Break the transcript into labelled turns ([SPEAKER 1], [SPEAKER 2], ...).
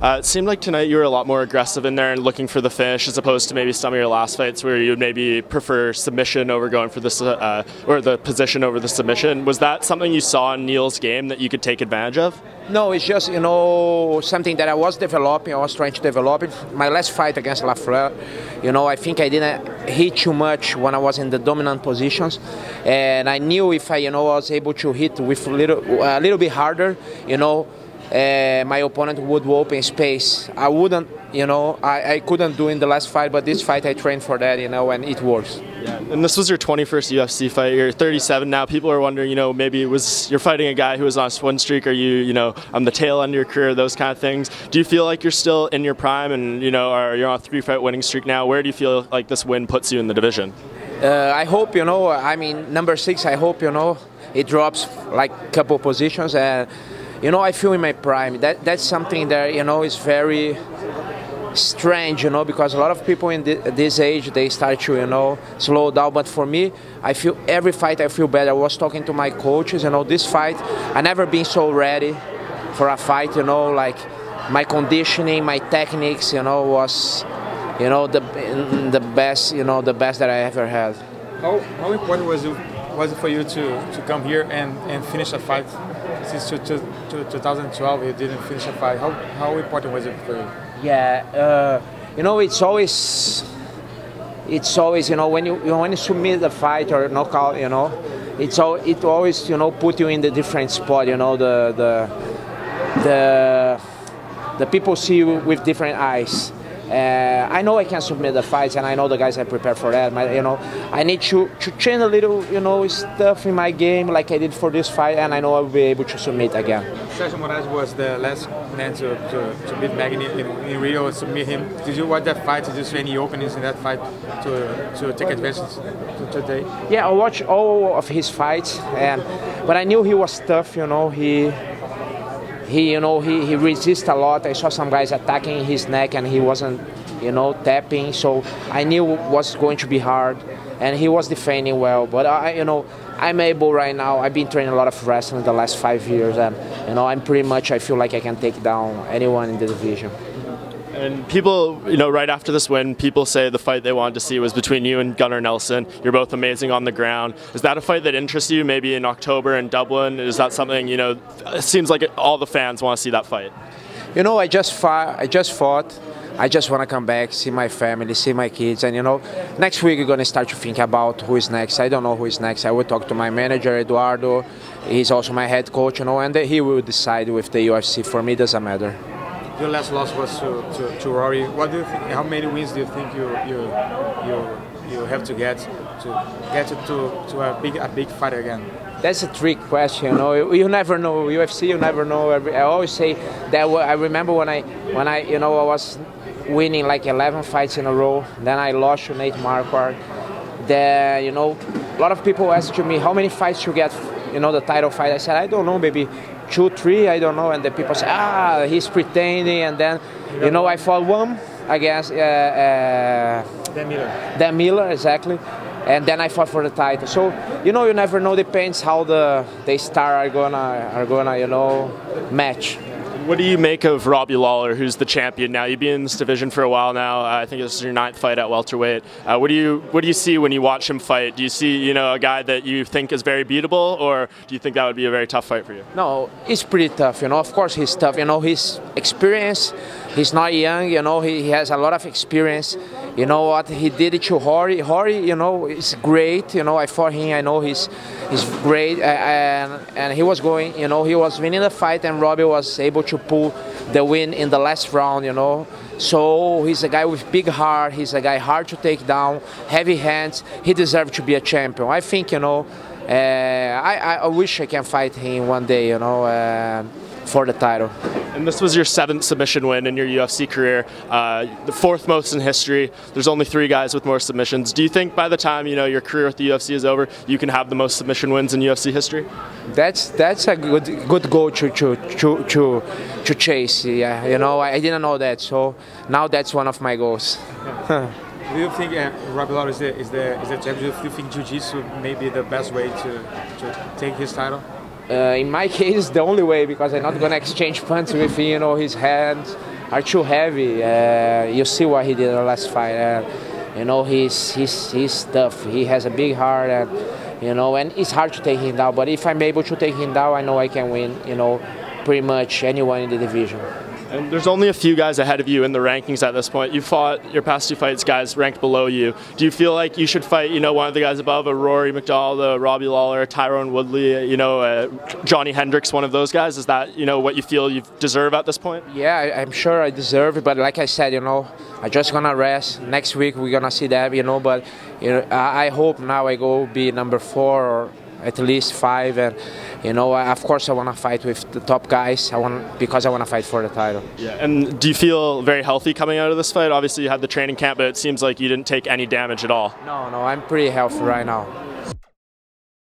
[SPEAKER 1] It seemed like tonight you were a lot more aggressive in there and looking for the finish as opposed to maybe some of your last fights where you would maybe prefer submission over going for this or the position over the submission. Was that something you saw in Neil's game that you could take advantage of?
[SPEAKER 2] No, it's just, something that I was developing. I was trying to develop it. My last fight against Lafleur, I think I didn't hit too much when I was in the dominant positions, and I knew if I, was able to hit with a little bit harder, my opponent would open space. I wouldn't, I couldn't do in the last fight, but this fight I trained for that, and it works.
[SPEAKER 1] Yeah. And this was your 21st UFC fight. You're 37 now. People are wondering, maybe you're fighting a guy who was on a win streak. Are you, on the tail end of your career, those kind of things. Do you feel like you're still in your prime and, or you're on a 3-fight winning streak now? Where do you feel like this win puts you in the division?
[SPEAKER 2] I hope, number 6, I hope, it drops like a couple positions. And, I feel in my prime. That's something that, is very strange, because a lot of people in this age, they start to, slow down. But for me, I feel every fight I feel better. I was talking to my coaches, this fight, I never been so ready for a fight, like my conditioning, my techniques, was, the best, the best that I ever had.
[SPEAKER 3] How important was it for you to come here and finish a fight? Since 2012, you didn't finish a fight. How important was it for you?
[SPEAKER 2] Yeah, it's always when you submit the fight or knockout, it always put you in the different spot. The people see you with different eyes. I know I can submit the fights, and I know the guys are prepared for that. I need to change a little, stuff in my game like I did for this fight, and I know I'll be able to submit again.
[SPEAKER 3] Sergio Moraes was the last man to beat Magny in Rio and submit him. Did you watch that fight? Did you see any openings in that fight to take advantage today?
[SPEAKER 2] Yeah, I watched all of his fights, but I knew he was tough. He resists a lot. I saw some guys attacking his neck and he wasn't, tapping. So I knew it was going to be hard, and he was defending well. But I'm able right now. I've been training a lot of wrestling the last 5 years, and I'm pretty much. I feel like I can take down anyone in the division.
[SPEAKER 1] And people, right after this win, people say the fight they wanted to see was between you and Gunnar Nelson. You're both amazing on the ground. Is that a fight that interests you maybe in October in Dublin? Is that something, it seems like all the fans want to see that fight?
[SPEAKER 2] I just fought. I just want to come back, see my family, see my kids. And, next week we're going to start to think about who is next. I don't know who is next. I will talk to my manager, Eduardo. He's also my head coach, and he will decide with the UFC. For me, it doesn't matter.
[SPEAKER 3] Your last loss was to Rory. What do you think? How many wins do you think you have to get to a big fight again?
[SPEAKER 2] That's a trick question. You never know. UFC, you never know. I always say that. I remember when I I was winning like 11 fights in a row. Then I lost to Nate Marquardt. Then a lot of people asked me how many fights you get. The title fight. I said I don't know, maybe 2, 3, I don't know. And the people say, he's pretending. And then, I fought one against Dan Miller, exactly. And then I fought for the title. So, you never know. Depends how the star are gonna match.
[SPEAKER 1] What do you make of Robbie Lawler, who's the champion now? You've been in this division for a while now. I think this is your 9th fight at welterweight. What do you see when you watch him fight? Do you see a guy that you think is very beatable, or do you think that would be a very tough fight for you?
[SPEAKER 2] No, it's pretty tough. Of course he's tough. His experience. He's not young. He has a lot of experience. What he did to Rory. Rory, is great. I fought him. I know he's great, and he was going. He was winning the fight, and Robbie was able to pull the win in the last round. So he's a guy with big heart. He's a guy hard to take down, heavy hands. He deserves to be a champion. I think. I wish I can fight him one day. For the title.
[SPEAKER 1] And this was your 7th submission win in your UFC career, the 4th most in history. There's only 3 guys with more submissions. Do you think by the time your career with the UFC is over, you can have the most submission wins in UFC history?
[SPEAKER 2] That's a good goal to chase. Yeah, I didn't know that, so now that's one of my goals.
[SPEAKER 3] Do you think Robbie Lawler is the champion? Do you think Jiu-Jitsu may be the best way to take his title?
[SPEAKER 2] In my case, the only way, because I'm not going to exchange punches with him, his hands. are too heavy. You see what he did in the last fight. You know, he's tough. He has a big heart, and you know, and it's hard to take him down. But if I'm able to take him down, I know I can win. You know, pretty much anyone in the division.
[SPEAKER 1] And there's only a few guys ahead of you in the rankings at this point. You fought your past 2 fights, guys ranked below you. Do you feel like you should fight, you know, one of the guys above, a Rory McDonald, a Robbie Lawler, a Tyrone Woodley, you know, Johnny Hendricks, one of those guys? Is that, you know, what you feel you deserve at this point?
[SPEAKER 2] Yeah, I'm sure I deserve it. But like I said, you know, I'm just gonna rest. Next week we're gonna see that, you know. But you know, I hope now I go be number 4 or at least 5, and you know, of course I want to fight with the top guys. Because I want to fight for the title.
[SPEAKER 1] Yeah. And do you feel very healthy coming out of this fight? Obviously you had the training camp, but it seems like you didn't take any damage at all.
[SPEAKER 2] No, I'm pretty healthy right now.